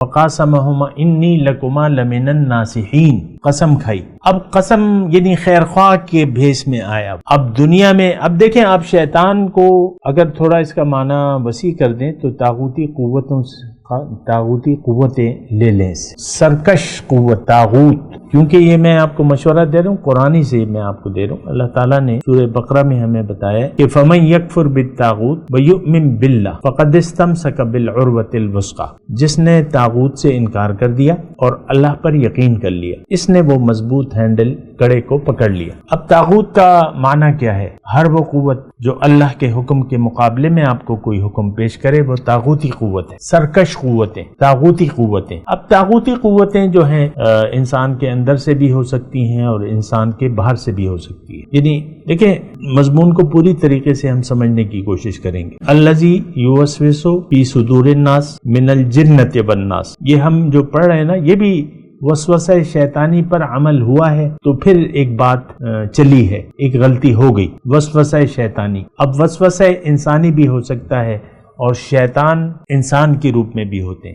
وقاسمہما انی لکما لمن الناصحین، قسم کھائی۔ اب قسم یعنی خیر خواہ کے بھیس میں آیا۔ اب دنیا میں اب دیکھیں، آپ شیطان کو اگر تھوڑا اس کا معنی وسیع کر دیں تو طاغوتی قوتیں لے لیں، سرکش قوت طاغوت، کیونکہ یہ میں آپ کو مشورہ دے رہا ہوں، قرآنی سے میں آپ کو دے رہا ہوں۔ اللہ تعالیٰ نے سورہ بقرہ میں ہمیں بتایا کہ فَمَن يَكْفُرْ بِالطَّاغُوتِ وَيُؤْمِن بِاللَّهِ فَقَدِ اسْتَمْسَكَ بِالْعُرْوَةِ الْوُثْقَىٰ، جس نے طاغوت سے انکار کر دیا اور اللہ پر یقین کر لیا، اس نے وہ مضبوط ہینڈل کڑے کو پکڑ لیا۔ اب طاغوت کا معنی کیا ہے؟ ہر وہ قوت جو اللہ کے حکم کے مقابلے میں آپ کو کوئی حکم پیش کرے وہ طاغوتی قوت ہے، سرکش قوتیں، طاغوتی قوتیں۔ اب طاغوتی قوتیں جو ہیں انسان کے اندر سے بھی ہو سکتی ہیں اور انسان کے باہر سے بھی ہو سکتی ہے۔ یعنی دیکھیں، مضمون کو پوری طریقے سے ہم سمجھنے کی کوشش کریں گے۔ الذی یوسوس فی صدور الناس من الجنۃ والناس، یہ ہم جو پڑھ رہے ہیں نا، یہ بھی وسوسہ شیطانی پر عمل ہوا ہے، تو پھر ایک بات چلی ہے، ایک غلطی ہو گئی، وسوسہ شیطانی۔ اب وسوسہ انسانی بھی ہو سکتا ہے اور شیطان انسان کے روپ میں بھی ہوتے ہیں۔